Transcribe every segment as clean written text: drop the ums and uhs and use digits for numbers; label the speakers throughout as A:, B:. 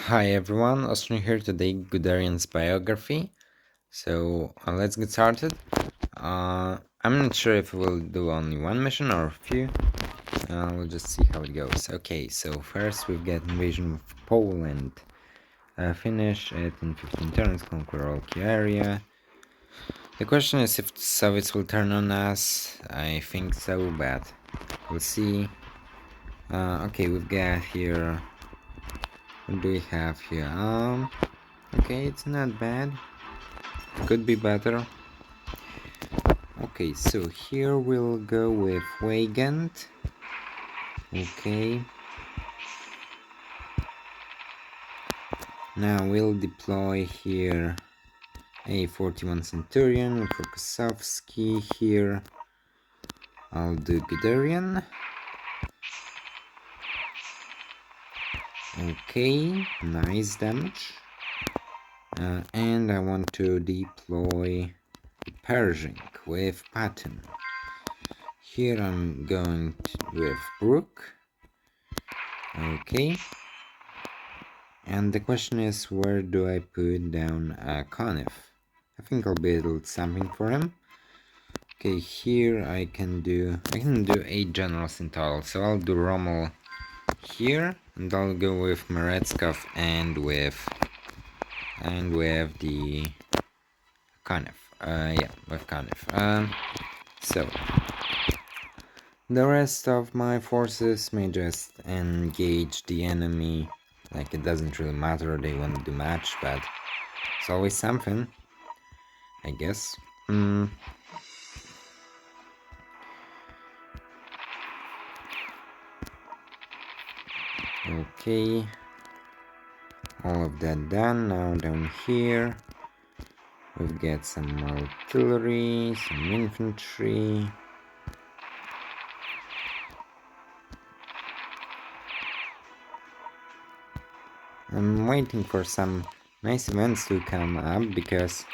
A: Hi everyone, Austin here today, Guderian's biography. Let's get started. I'm not sure if we'll do only one mission or a few. We'll just see how it goes. Okay, so first we've got invasion of Poland. Finish it in 15 turns, conquer all key area. The question is if the Soviets will turn on us. I think so, but we'll see. Okay, we've got here. What do we have here? Okay, it's not bad. Could be better. Okay, so here we'll go with Weigand. Okay. Now we'll deploy here a 41 Centurion with Rokossovsky here. I'll do Guderian. Okay, nice damage. And I want to deploy Pershing with Patton. Here I'm going with Brook. Okay. And the question is, where do I put down Conif? I think I'll build something for him. Okay, here I can do 8 generals in total. So I'll do Rommel here, and I'll go with Meretskov and with the Conif. Yeah, with Conif. So the rest of my forces may just engage the enemy. Like, it doesn't really matter, they won't do match, but it's always something, I guess. Okay, all of that done. Now down here we've got some artillery, some infantry. I'm waiting for some nice events to come up because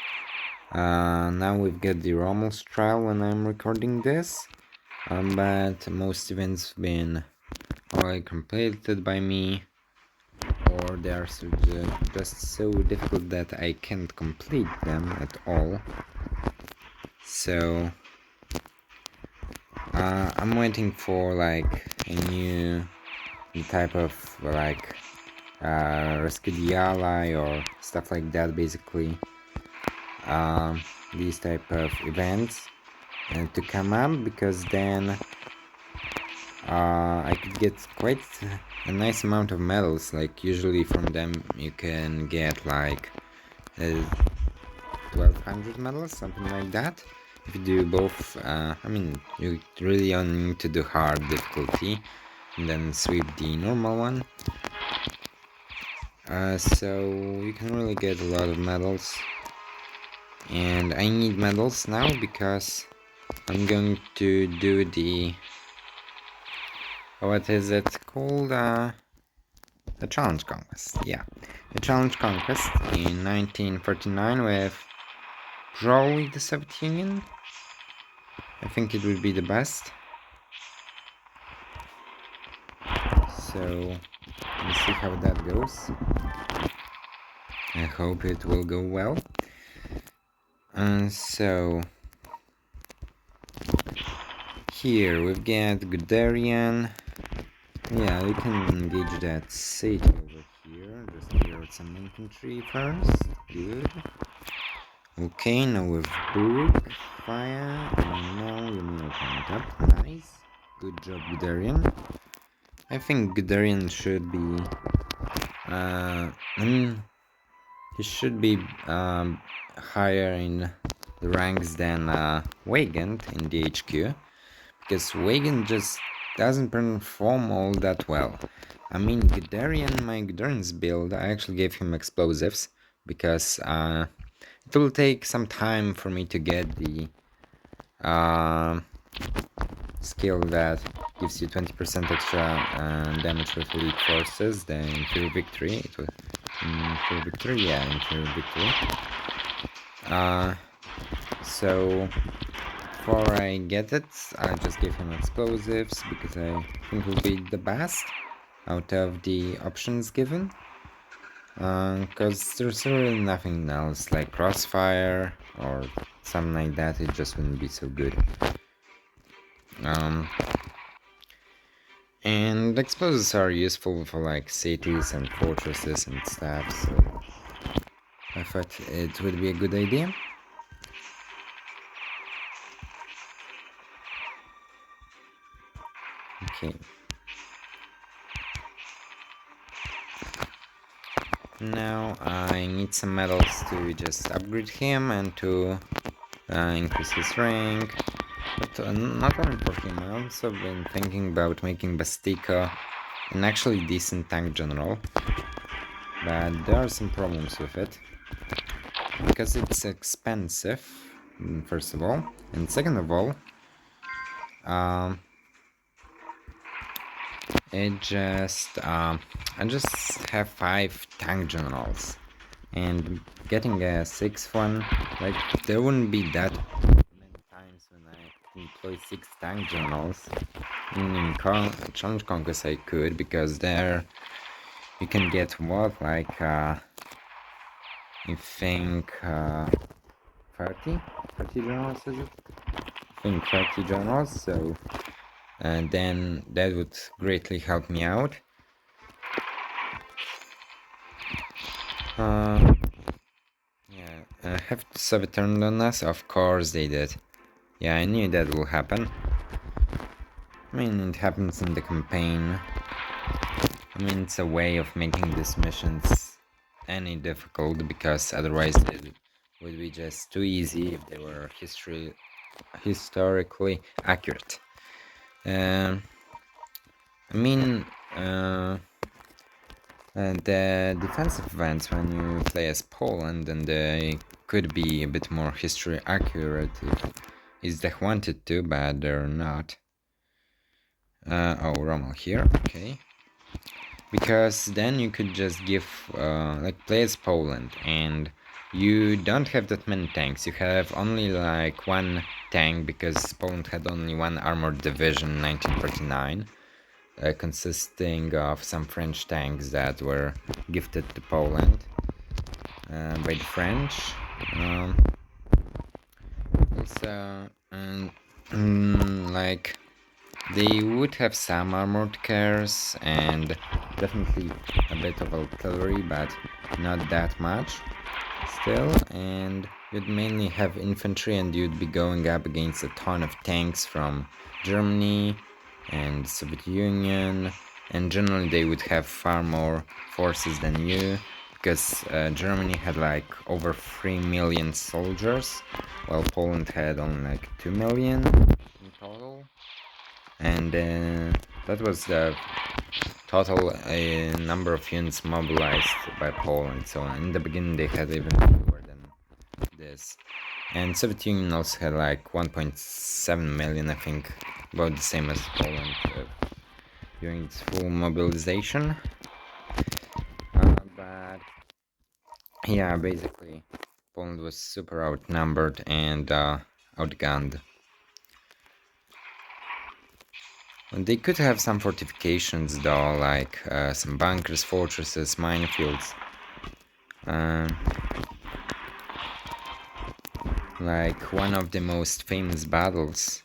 A: now we've got the Rommel's trial when I'm recording this, but most events have been already completed by me, or they are just so difficult that I can't complete them at all. So I'm waiting for like a new type of like Rescue the Ally or stuff like that, basically. These type of events to come up, because then I could get quite a nice amount of medals. Like, usually from them you can get like 1200 medals, something like that. If you do both, I mean, you really only need to do hard difficulty and then sweep the normal one. So you can really get a lot of medals, and I need medals now because I'm going to do the, what is it called, the Challenge Conquest. Yeah, the Challenge Conquest in 1949 with probably the Soviet Union. I think it would be the best. So let's see how that goes. I hope it will go well. And so here we've got Guderian. Yeah, we can engage that city over here. Just clear out some infantry first. Good. Okay, now with Brook, fire, and now you may open it up. Nice. Good job, Guderian. I think Guderian should be he should be higher in the ranks than Weigand in the HQ, because Weigand just doesn't perform all that well. I mean, my Guderian's build, I actually gave him explosives because it will take some time for me to get the skill that gives you 20% extra damage with elite forces, the Inferior Victory. It was Inferior Victory, yeah, Inferior Victory. So before I get it, I just give him explosives because I think it will be the best out of the options given. Because there's really nothing else like crossfire or something like that. It just wouldn't be so good. And explosives are useful for like cities and fortresses and stuff, so I thought it would be a good idea. Okay. Now I need some medals to just upgrade him and to increase his rank. But not only for him, I also been thinking about making Bastika an actually decent tank general. But there are some problems with it. Because it's expensive, first of all. And second of all, I just have 5 tank generals. And getting a 6th one, like, there wouldn't be that many times when I employ 6 tank generals. In Challenge Conquest I could, because there you can get what, like, I think, 30 generals, is it? I think 30 generals, so then that would greatly help me out. Yeah, have Soviet turned on us? Of course they did. Yeah, I knew that will happen. I mean, it happens in the campaign. I mean, it's a way of making these missions any difficult, because otherwise it would be just too easy if they were historically accurate. I mean, the defensive events when you play as Poland, and they could be a bit more history accurate if they wanted to, but they're not. Oh, Rommel here, okay. Because then you could just give, like, play as Poland, and you don't have that many tanks. You have only like 1 tank, because Poland had only 1 armored division in 1939. Consisting of some French tanks that were gifted to Poland by the French. Like, they would have some armored cars and definitely a bit of artillery, but not that much still. And you'd mainly have infantry, and you'd be going up against a ton of tanks from Germany and Soviet Union, and generally they would have far more forces than you, because Germany had like over 3 million soldiers, while Poland had only like 2 million in total. And that was the total number of units mobilized by Poland. So in the beginning they had even fewer than this. And Soviet Union also had like 1.7 million, I think, about the same as Poland during its full mobilization. But yeah, basically Poland was super outnumbered and outgunned. They could have some fortifications though, like some bunkers, fortresses, minefields. Like, one of the most famous battles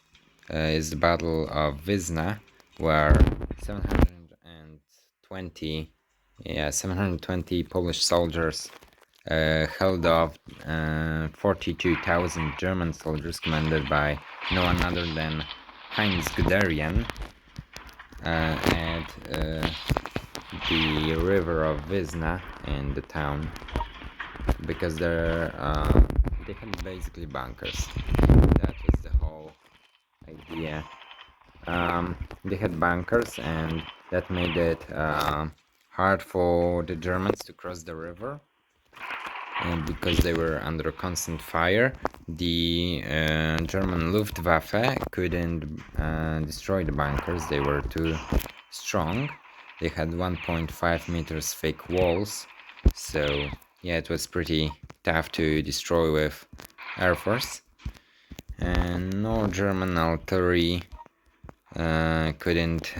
A: is the Battle of Wisna, where 720 Polish soldiers held off 42,000 German soldiers commanded by no one other than Heinz Guderian at the river of Wisna in the town, because they had basically bunkers. That was the whole idea. They had bunkers, and that made it hard for the Germans to cross the river. And because they were under constant fire, the German Luftwaffe couldn't destroy the bunkers. They were too strong. They had 1.5 meters thick walls, so yeah, it was pretty tough to destroy with air force. And no German artillery couldn't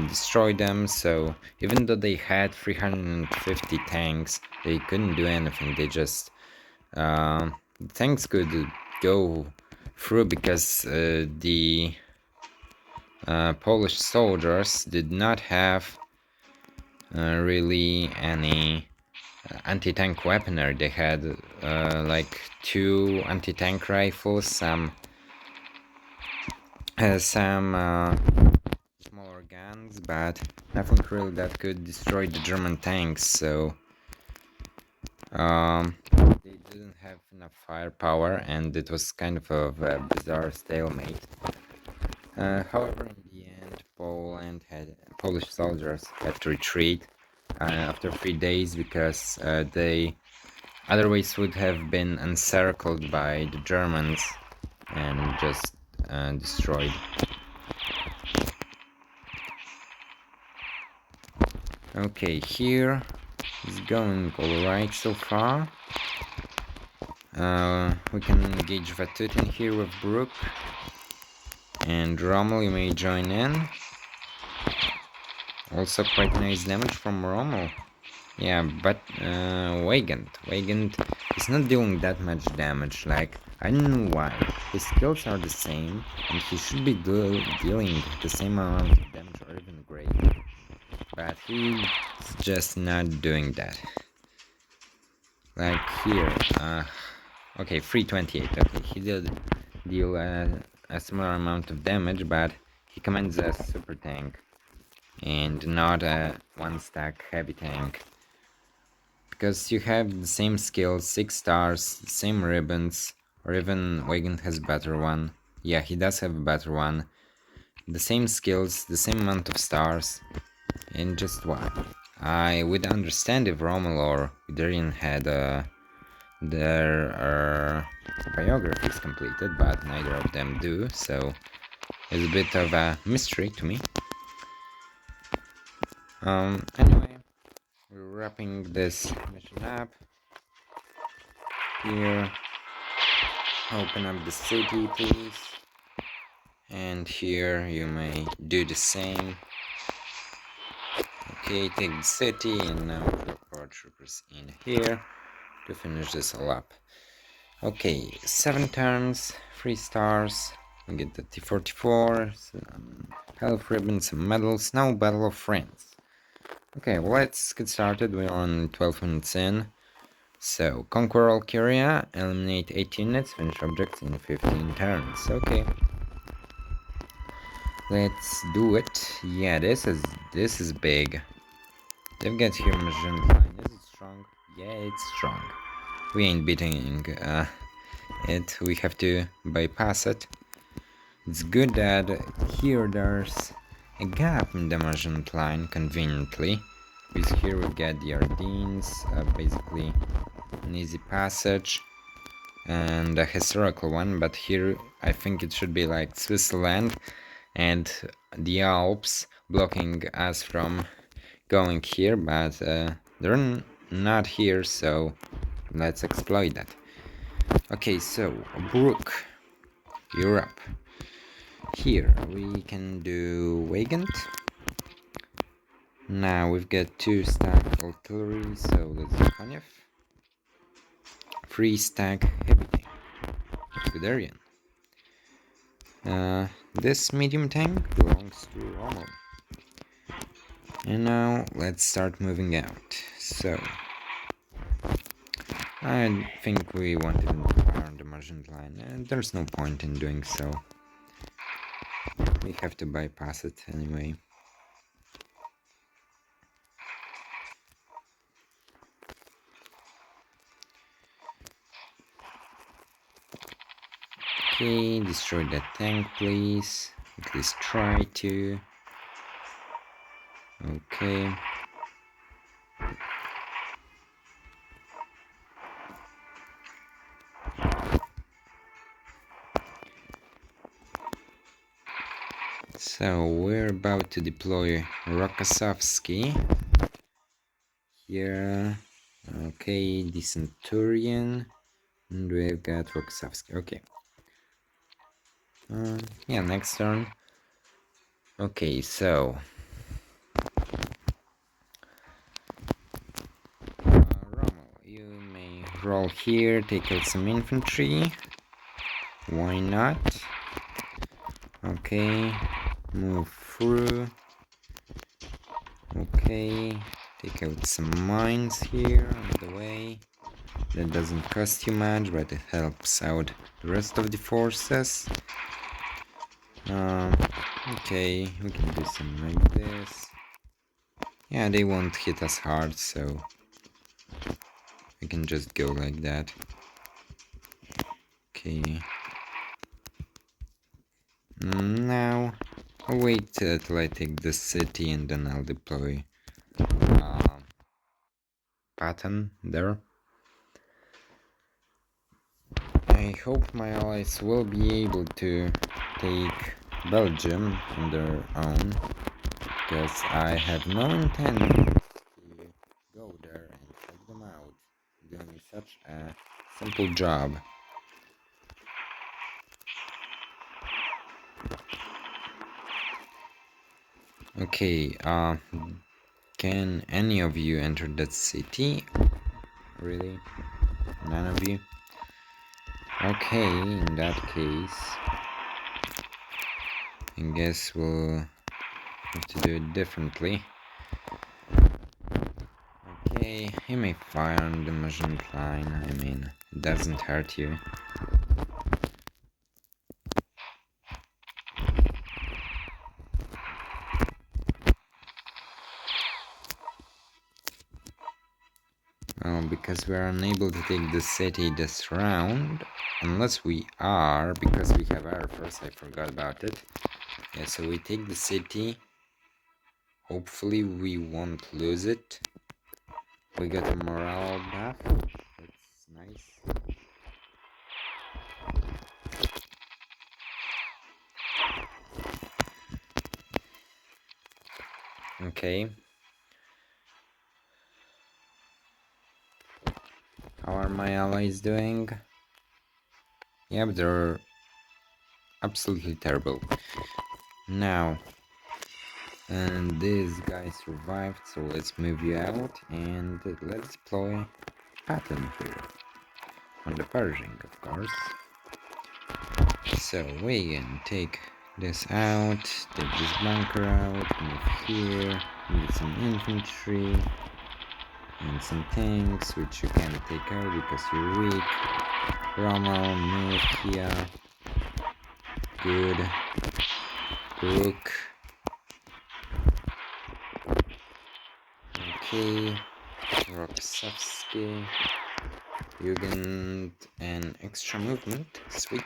A: destroy them. So even though they had 350 tanks, they couldn't do anything. They just tanks could go through because the Polish soldiers did not have really any anti-tank weaponry. They had like 2 anti-tank rifles, some smaller guns, but nothing really that could destroy the German tanks. So they didn't have enough firepower, and it was kind of a bizarre stalemate. However, in the end, Polish soldiers had to retreat after 3 days because they otherwise would have been encircled by the Germans and just destroyed. Okay, here is going alright so far. We can engage Vatutin here with Brook. And Rommel, you may join in. Also quite nice damage from Rommel. Yeah, but Weigand is not doing that much damage. Like, I don't know why. His skills are the same, and he should be dealing the same amount of damage or even greater. But he's just not doing that. Like here, okay, 328. Okay, he did deal a similar amount of damage, but he commands a super tank and not a 1-stack heavy tank. Because you have the same skills, 6 stars, same ribbons, or even Weigand has a better one. Yeah, he does have a better one. The same skills, the same amount of stars, and just why? I would understand if Rommel or Guderian had their biographies completed, but neither of them do, so it's a bit of a mystery to me. Anyway, we're wrapping this mission up. Here, open up the city, please. And here you may do the same. Okay, take the city, and now drop paratroopers in here to finish this all up. Okay, 7 turns, 3 stars. We get the T-44, some health ribbons, some medals. Now Battle of France. Okay, let's get started. We're on 12 minutes in. So, conquer all Curia, eliminate 8 units, finish objects in 15 turns. Okay. Let's do it. Yeah, this is big. They've got here Magenta line. Is it strong? Yeah, it's strong. We ain't beating it. We have to bypass it. It's good that here there's a gap in the Magenta line, conveniently. Because here we get the Ardennes, basically an easy passage and a historical one, but here I think it should be like Switzerland and the Alps blocking us from going here, but they're not here, so let's exploit that. Okay, so Brook, Europe. Here we can do Weigand. Now we've got 2-stack artillery, so let's do Konyev. 3-stack heavy tank, Guderian. This medium tank belongs to Rommel. And now let's start moving out. So I think we wanted to fire the Magenta line, and there's no point in doing so. We have to bypass it anyway. Okay, destroy that tank, please. At least try to. Okay. So we're about to deploy Rokossovsky. Here. Okay, the Centurion. And we've got Rokossovsky. Okay. Yeah, next turn. Okay, so Rommel, you may roll here, take out some infantry. Why not? Okay, move through. Okay, take out some mines here on the way. That doesn't cost you much, but it helps out the rest of the forces. Okay, we can do something like this. Yeah, they won't hit us hard, so we can just go like that. Okay. Now, I'll wait till I take the city and then I'll deploy Patton there. I hope my allies will be able to take Belgium on their own, because I have no intent to go there and check them out, doing such a simple job. Okay, can any of you enter that city? Really? None of you? Okay, in that case, I guess we'll have to do it differently. Okay, you may fire on the measurement line, I mean, it doesn't hurt you. Well, because we are unable to take the city this round, unless we are, because we have Air Force, I forgot about it. Yeah, so we take the city, hopefully we won't lose it. We got a morale buff, that's nice. Okay. How are my allies doing? Yeah, but they're absolutely terrible. Now, and this guy survived, so let's move you out and let's deploy Patton here. On the Pershing, of course. So we can take this out, take this bunker out, move here, need some infantry, and some tanks, which you can't take out because you're weak. Rommel, move here. Good. Brook. Okay. Roxovsky. Jugend and extra movement. Sweet.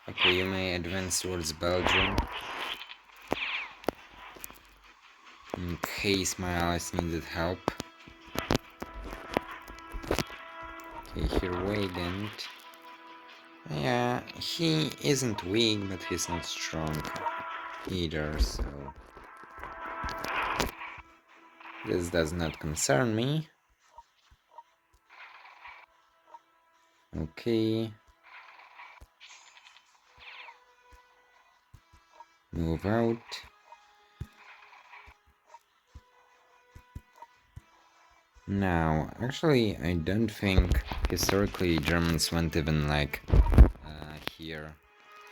A: Okay, you may advance towards Belgium. In case my allies needed help. Okay, here Weigand. Yeah, he isn't weak, but he's not strong either, so this does not concern me. Okay. Move out. Now, actually, I don't think historically Germans went even like here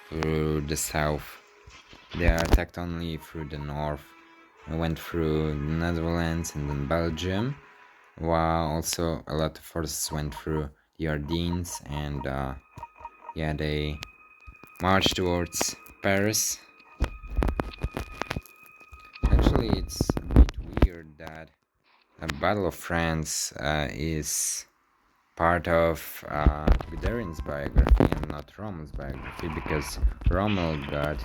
A: through the south. They attacked only through the north. I went through the Netherlands and then Belgium, while also a lot of forces went through the Ardennes, and yeah, they marched towards Paris. Actually, it's a bit weird that a Battle of France is part of Guderian's biography and not Rommel's biography, because Rommel got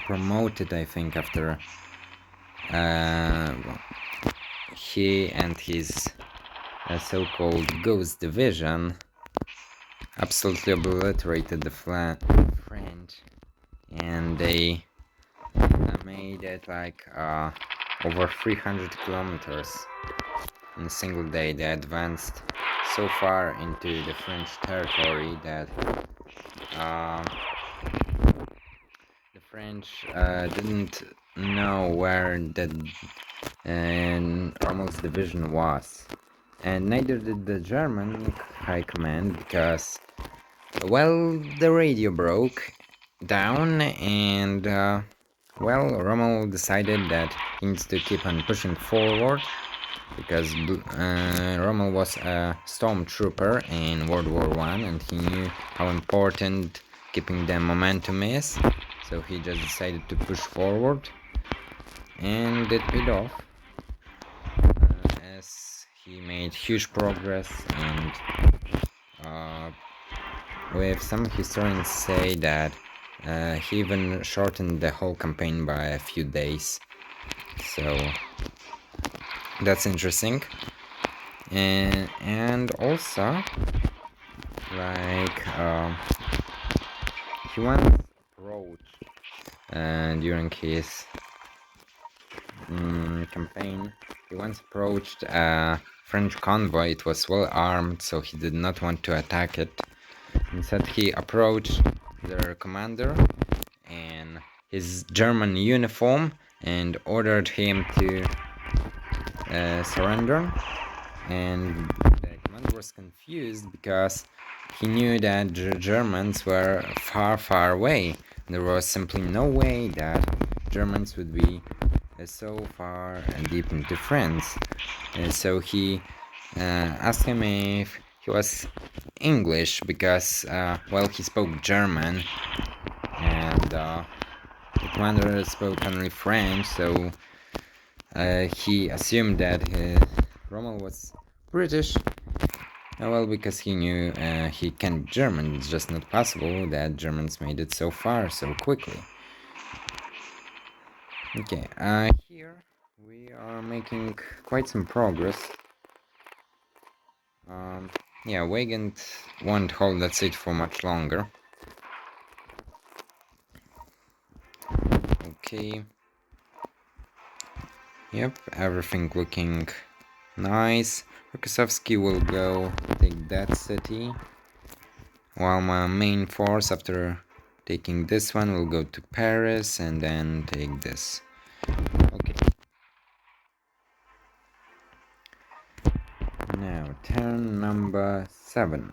A: promoted, I think, after he and his so-called Ghost Division absolutely obliterated the French, and they made it like over 300 kilometers in a single day. They advanced so far into the French territory that French didn't know where the Rommel's division was, and neither did the German high command because, well, the radio broke down, and Rommel decided that he needs to keep on pushing forward because Rommel was a stormtrooper in World War One, and he knew how important keeping the momentum is. So he just decided to push forward, and it paid off as he made huge progress. And with some historians say that he even shortened the whole campaign by a few days. So that's interesting. And also, like, he once approached during his campaign, he once approached a French convoy. It was well armed, so he did not want to attack it. Instead, he approached their commander in his German uniform and ordered him to surrender. And the commander was confused because he knew that the Germans were far, far away. There was simply no way that Germans would be so far and deep into France. And so he asked him if he was English because, well, he spoke German, and the commander spoke only French, so he assumed that Rommel was British. Well, because he knew he can be German. It's just not possible that Germans made it so far so quickly. Okay, here we are making quite some progress. Yeah, Weigand won't hold that seat for much longer. Okay. Yep, everything looking nice. Rokossovsky will go take that city, while my main force, after taking this one, will go to Paris and then take this. Okay. Now, turn number 7.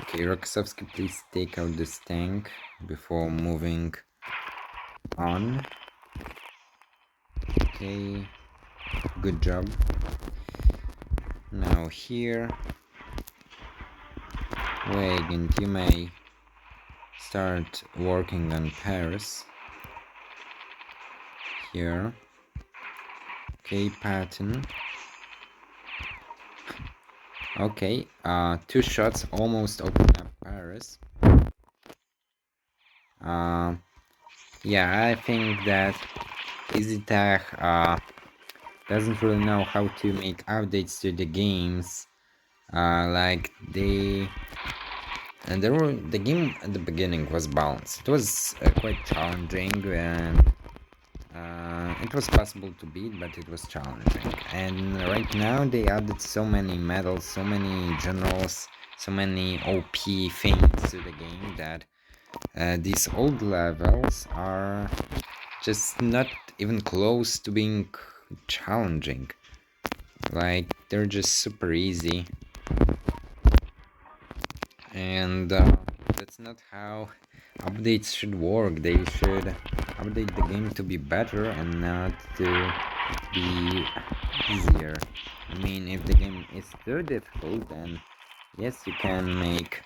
A: Okay, Rokossovsky, please take out this tank before moving on. Okay, good job. Now here, Weigand, you may start working on Paris. Here. Okay, Patton. Okay, 2 shots almost opened up Paris. Yeah, I think that EasyTech doesn't really know how to make updates to the games. Like the game at the beginning was balanced. It was quite challenging, and it was possible to beat, but it was challenging. And right now they added so many medals, so many generals, so many OP things to the game that these old levels are just not even close to being challenging. Like, they're just super easy. And that's not how updates should work. They should update the game to be better and not to be easier. I mean, if the game is too difficult, then yes, you can make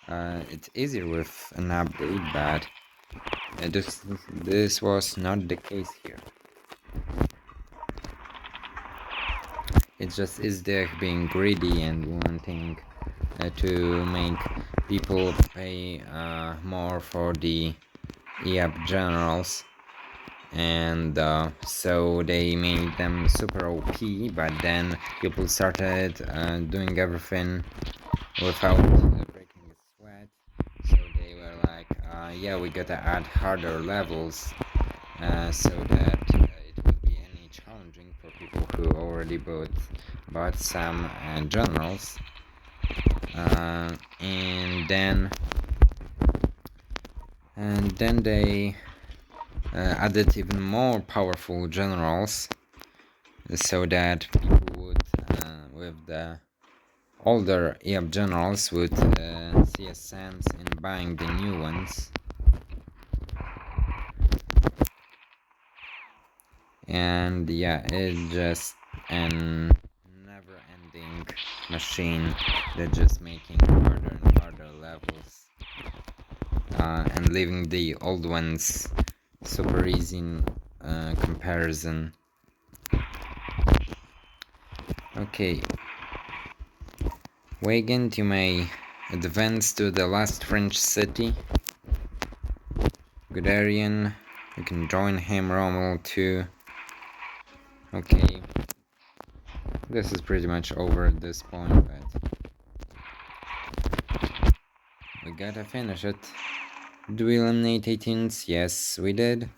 A: it easier with an update, but this was not the case here. It's just Izdech being greedy and wanting to make people pay more for the EAP generals, and so they made them super OP, but then people started doing everything without breaking a sweat, so they were like, yeah, we gotta add harder levels so that it would be any challenging for people who already bought some generals. And then And then they added even more powerful generals so that people would, with the older generals, would see a sense in buying the new ones. And yeah, it's just an never-ending machine that's just making harder and harder levels, and leaving the old ones super easy in comparison. Okay, Weigand, you may advance to the last French city. Guderian, you can join him. Rommel too. Okay, this is pretty much over at this point, but we gotta finish it. Did we eliminate 18s? Yes, we did.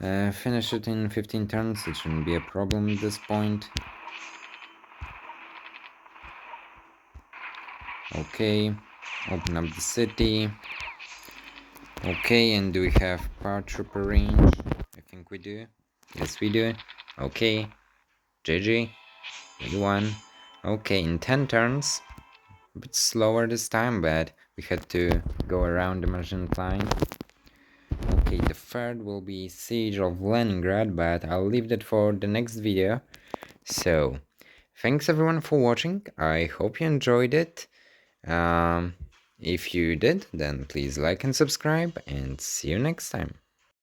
A: Finish it in 15 turns, it shouldn't be a problem at this point. Okay, open up the city. Okay, and do we have paratrooper range? I think we do. Yes, we do. Okay, GG. Good one. Okay, in 10 turns. A bit slower this time, but we had to go around the Merchant line. Okay, the third will be Siege of Leningrad, but I'll leave that for the next video. So, thanks everyone for watching. I hope you enjoyed it. If you did, then please like and subscribe, and see you next time.